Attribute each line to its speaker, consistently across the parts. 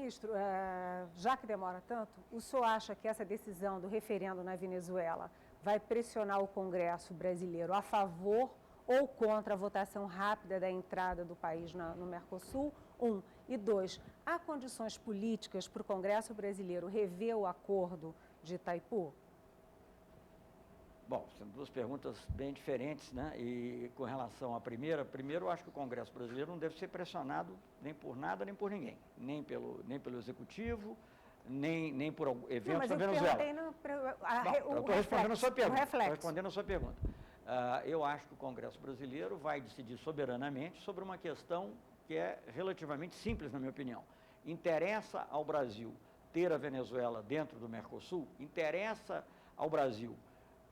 Speaker 1: Ministro, já que demora tanto, o senhor acha que essa decisão do referendo na Venezuela vai pressionar o Congresso brasileiro a favor ou contra a votação rápida da entrada do país no Mercosul? Um. E dois, há condições políticas para o Congresso brasileiro rever o acordo de Itaipu?
Speaker 2: Bom, são duas perguntas bem diferentes, né? E com relação à primeira, primeiro eu acho que o Congresso brasileiro não deve ser pressionado nem por nada, nem por ninguém, nem pelo Executivo, nem por eventos da Venezuela. Eu estou respondendo a sua pergunta. Estou respondendo a sua pergunta. Eu acho que o Congresso brasileiro vai decidir soberanamente sobre uma questão que é relativamente simples, na minha opinião. Interessa ao Brasil ter a Venezuela dentro do Mercosul? Interessa ao Brasil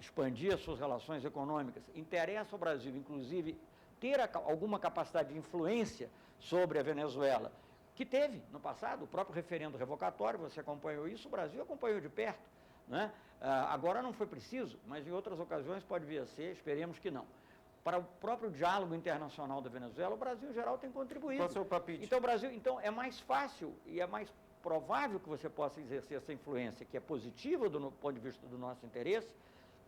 Speaker 2: expandir as suas relações econômicas? Interessa ao Brasil, inclusive, ter alguma capacidade de influência sobre a Venezuela, que teve no passado, o próprio referendo revocatório, você acompanhou isso, o Brasil acompanhou de perto, né? Agora não foi preciso, mas em outras ocasiões pode vir a ser, esperemos que não. Para o próprio diálogo internacional da Venezuela, o Brasil, em geral, tem contribuído.
Speaker 3: Qual é o seu palpite?
Speaker 2: Então, o Brasil, é mais fácil e é mais provável que você possa exercer essa influência, que é positiva do ponto de vista do nosso interesse,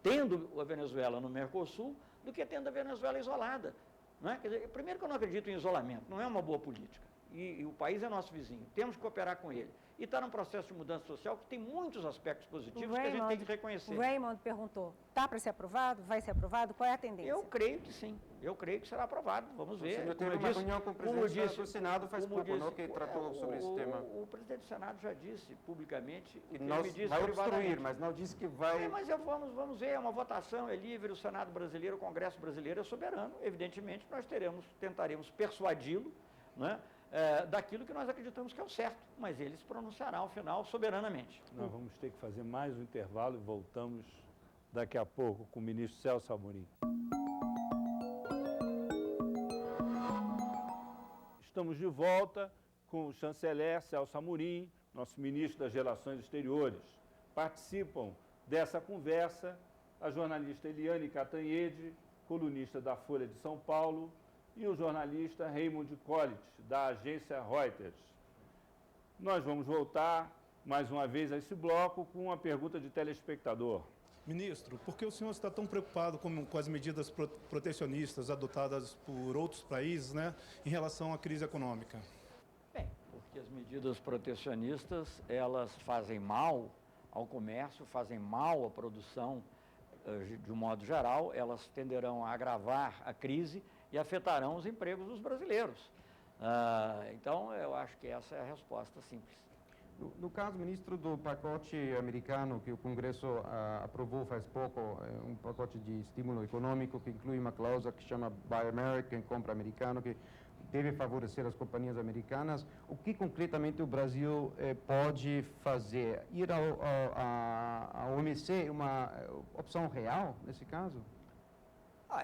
Speaker 2: tendo a Venezuela no Mercosul, do que tendo a Venezuela isolada. Não é? Quer dizer, primeiro que eu não acredito em isolamento, não é uma boa política. E o país é nosso vizinho, temos que cooperar com ele. E está num processo de mudança social que tem muitos aspectos positivos que a gente tem que reconhecer.
Speaker 1: O Raymond perguntou, está para ser aprovado? Vai ser aprovado? Qual é a tendência?
Speaker 2: Eu creio que sim, eu creio que será aprovado, vamos ver.
Speaker 3: O senhor teve uma reunião com o presidente do Senado faz pouco, não, que tratou sobre esse tema.
Speaker 2: O presidente do Senado já disse publicamente
Speaker 3: que nós vai obstruir, mas não disse que vai...
Speaker 2: Mas vamos ver, é uma votação, é livre, o Senado brasileiro, o Congresso brasileiro é soberano, evidentemente nós tentaremos persuadi-lo, né, daquilo que nós acreditamos que é o certo, mas ele se pronunciará ao final soberanamente.
Speaker 4: Nós vamos ter que fazer mais um intervalo e voltamos daqui a pouco com o ministro Celso Amorim. Estamos de volta com o chanceler Celso Amorim, nosso ministro das Relações Exteriores. Participam dessa conversa a jornalista Eliane Cantanhede, colunista da Folha de São Paulo, e o jornalista Raymond Collet, da agência Reuters. Nós vamos voltar mais uma vez a esse bloco com uma pergunta de telespectador.
Speaker 5: Ministro, por que o senhor está tão preocupado com as medidas protecionistas adotadas por outros países, né, em relação à crise econômica?
Speaker 2: Bem, porque as medidas protecionistas, elas fazem mal ao comércio, fazem mal à produção de um modo geral, elas tenderão a agravar a crise e afetarão os empregos dos brasileiros. Então, eu acho que essa é a resposta simples.
Speaker 3: No caso, ministro, do pacote americano que o Congresso aprovou faz pouco, um pacote de estímulo econômico que inclui uma cláusula que chama Buy American, compra americano, que deve favorecer as companhias americanas. O que concretamente o Brasil pode fazer? Ir ao OMC é uma opção real nesse caso?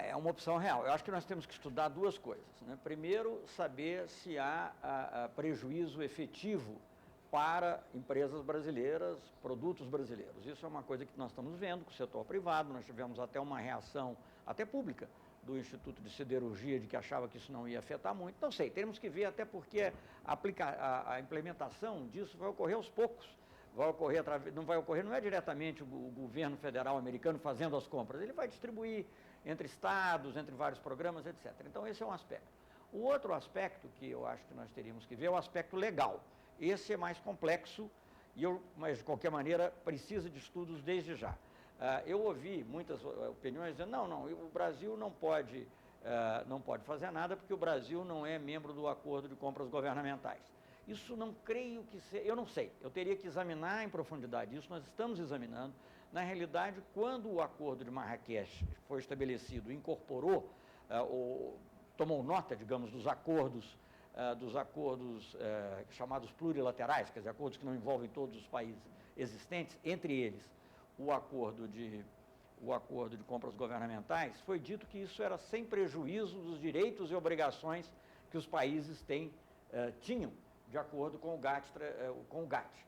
Speaker 2: É uma opção real. Eu acho que nós temos que estudar duas coisas, né? Primeiro, saber se há prejuízo efetivo para empresas brasileiras, produtos brasileiros. Isso é uma coisa que nós estamos vendo com o setor privado. Nós tivemos até uma reação, até pública, do Instituto de Siderurgia, de que achava que isso não ia afetar muito. Não sei, teremos que ver, até porque a implementação disso vai ocorrer aos poucos. Não é diretamente o governo federal americano fazendo as compras, ele vai distribuir entre estados, entre vários programas, etc. Então, esse é um aspecto. O outro aspecto que eu acho que nós teríamos que ver é o aspecto legal. Esse é mais complexo, mas, de qualquer maneira, precisa de estudos desde já. Eu ouvi muitas opiniões dizendo, não, o Brasil não pode fazer nada porque o Brasil não é membro do acordo de compras governamentais. Isso não creio que seja, eu não sei, eu teria que examinar em profundidade isso, nós estamos examinando. Na realidade, quando o acordo de Marrakech foi estabelecido, incorporou, tomou nota, digamos, dos acordos chamados plurilaterais, quer dizer, acordos que não envolvem todos os países existentes, entre eles o acordo de compras governamentais, foi dito que isso era sem prejuízo dos direitos e obrigações que os países tinham, de acordo com o GATT.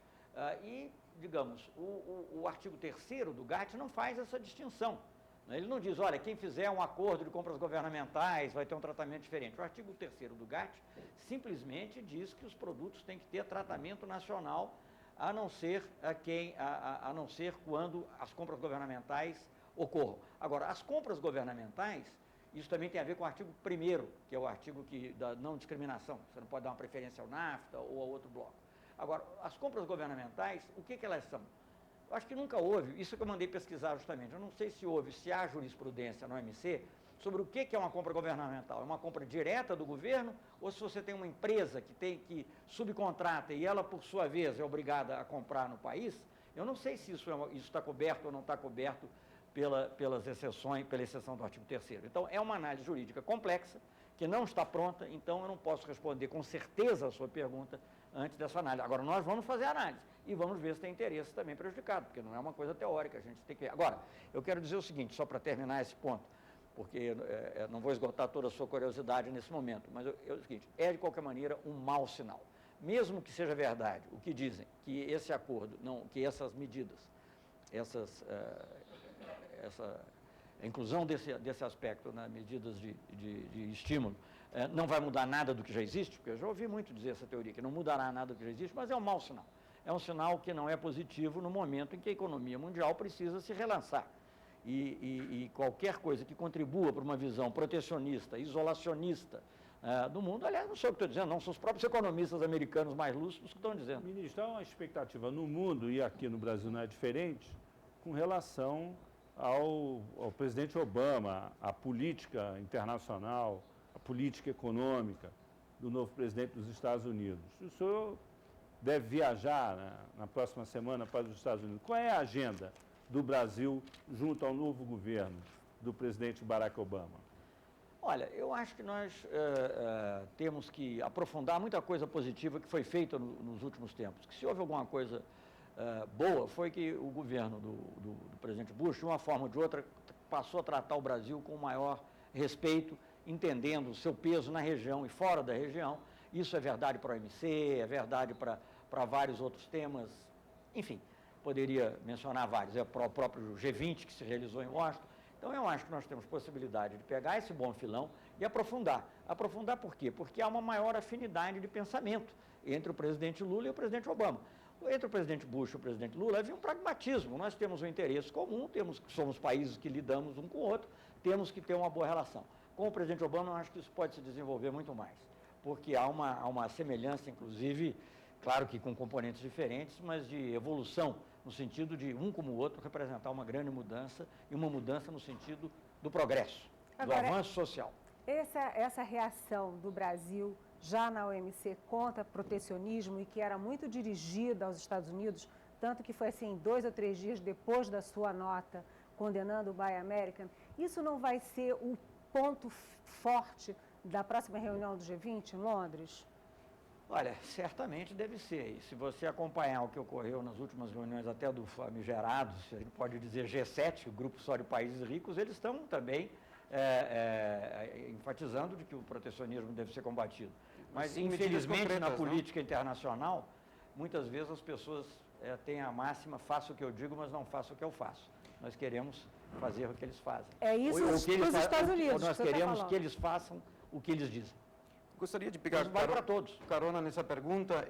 Speaker 2: E, digamos, o artigo 3º do GATT não faz essa distinção, Ele não diz, olha, quem fizer um acordo de compras governamentais vai ter um tratamento diferente. O artigo 3º do GATT simplesmente diz que os produtos têm que ter tratamento nacional, a não ser quando as compras governamentais ocorram. Agora, as compras governamentais, isso também tem a ver com o artigo 1º, que é o artigo da não discriminação. Você não pode dar uma preferência ao NAFTA ou a outro bloco. Agora, as compras governamentais, o que elas são? Eu acho que nunca houve, isso que eu mandei pesquisar justamente, eu não sei se há jurisprudência no OMC sobre o que é uma compra governamental. É uma compra direta do governo ou se você tem uma empresa que subcontrata e ela, por sua vez, é obrigada a comprar no país, eu não sei se isso está coberto ou não está coberto pela exceção do artigo 3º. Então, é uma análise jurídica complexa, que não está pronta, então eu não posso responder com certeza a sua pergunta antes dessa análise. Agora, nós vamos fazer a análise e vamos ver se tem interesse também prejudicado, porque não é uma coisa teórica, a gente tem que ver. Agora, eu quero dizer o seguinte, só para terminar esse ponto, porque não vou esgotar toda a sua curiosidade nesse momento, mas é o seguinte, é de qualquer maneira um mau sinal. Mesmo que seja verdade o que dizem, que esse acordo, que essas medidas, a inclusão desse aspecto nas medidas de estímulo, não vai mudar nada do que já existe, porque eu já ouvi muito dizer essa teoria, que não mudará nada do que já existe, mas é um mau sinal. É um sinal que não é positivo no momento em que a economia mundial precisa se relançar. E qualquer coisa que contribua para uma visão protecionista, isolacionista do mundo, aliás, não sei o que estou dizendo, não, são os próprios economistas americanos mais lúcidos que estão dizendo.
Speaker 4: Ministro, há uma expectativa no mundo, e aqui no Brasil não é diferente, com relação ao presidente Obama, à política internacional, à política econômica do novo presidente dos Estados Unidos. O senhor deve viajar na próxima semana para os Estados Unidos. Qual é a agenda do Brasil junto ao novo governo do presidente Barack Obama?
Speaker 2: Olha, eu acho que nós temos que aprofundar muita coisa positiva que foi feita nos últimos tempos. Que se houve alguma coisa boa, foi que o governo do presidente Bush, de uma forma ou de outra, passou a tratar o Brasil com maior respeito, entendendo o seu peso na região e fora da região. Isso é verdade para o OMC, é verdade para vários outros temas, enfim, poderia mencionar vários, é para o próprio G20 que se realizou em Washington. Então, eu acho que nós temos possibilidade de pegar esse bom filão e aprofundar. Aprofundar por quê? Porque há uma maior afinidade de pensamento entre o presidente Lula e o presidente Obama. Entre o presidente Bush e o presidente Lula havia um pragmatismo, nós temos um interesse comum, somos países que lidamos um com o outro, temos que ter uma boa relação. Com o presidente Obama, eu acho que isso pode se desenvolver muito mais, porque há uma semelhança, inclusive, claro que com componentes diferentes, mas de evolução, no sentido de um como o outro representar uma grande mudança e uma mudança no sentido do progresso, do avanço social.
Speaker 1: Essa reação do Brasil já na OMC contra protecionismo e que era muito dirigida aos Estados Unidos, tanto que foi assim 2 ou 3 dias depois da sua nota condenando o Buy American, isso não vai ser o ponto forte da próxima reunião do G20 em Londres?
Speaker 2: Olha, certamente deve ser. E se você acompanhar o que ocorreu nas últimas reuniões, até do famigerado, se a gente pode dizer G7, o grupo só de países ricos, eles estão também enfatizando de que o protecionismo deve ser combatido. Mas, infelizmente, na política internacional, muitas vezes as pessoas têm a máxima, faço o que eu digo, mas não faço o que eu faço. Nós queremos fazer o que eles fazem.
Speaker 1: É isso os Estados Unidos.
Speaker 2: Ou nós queremos que eles façam o que eles dizem.
Speaker 3: Gostaria de pegar carona nessa pergunta.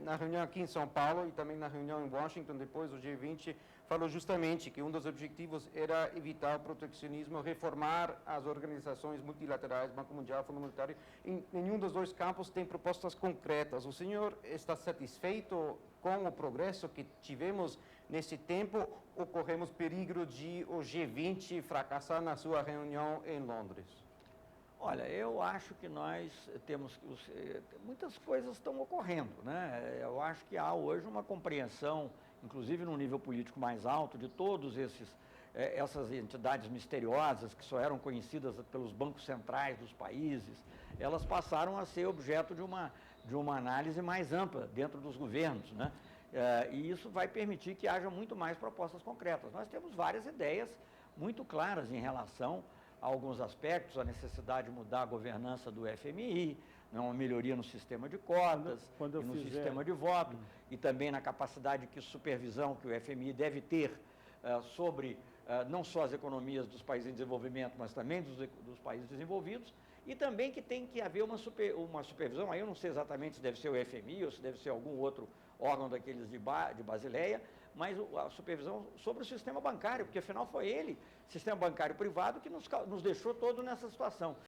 Speaker 3: Na reunião aqui em São Paulo e também na reunião em Washington, depois do G20, falou justamente que um dos objetivos era evitar o protecionismo, reformar as organizações multilaterais, Banco Mundial, Fundo Monetário. Em nenhum dos dois campos tem propostas concretas. O senhor está satisfeito com o progresso que tivemos nesse tempo ou corremos perigo de o G20 fracassar na sua reunião em Londres?
Speaker 2: Olha, eu acho que nós temos... muitas coisas estão ocorrendo, né? Eu acho que há hoje uma compreensão, inclusive num nível político mais alto, de todos essas entidades misteriosas que só eram conhecidas pelos bancos centrais dos países, elas passaram a ser objeto de uma análise mais ampla dentro dos governos, né? E isso vai permitir que haja muito mais propostas concretas. Nós temos várias ideias muito claras em relação a alguns aspectos, a necessidade de mudar a governança do FMI, uma melhoria no sistema de cotas, no sistema de voto, e também na capacidade de supervisão que o FMI deve ter sobre não só as economias dos países em desenvolvimento, mas também dos países desenvolvidos, e também que tem que haver uma supervisão, aí eu não sei exatamente se deve ser o FMI ou se deve ser algum outro órgão daqueles de Basileia, mas a supervisão sobre o sistema bancário, porque afinal foi ele, sistema bancário privado, que nos deixou todo nessa situação.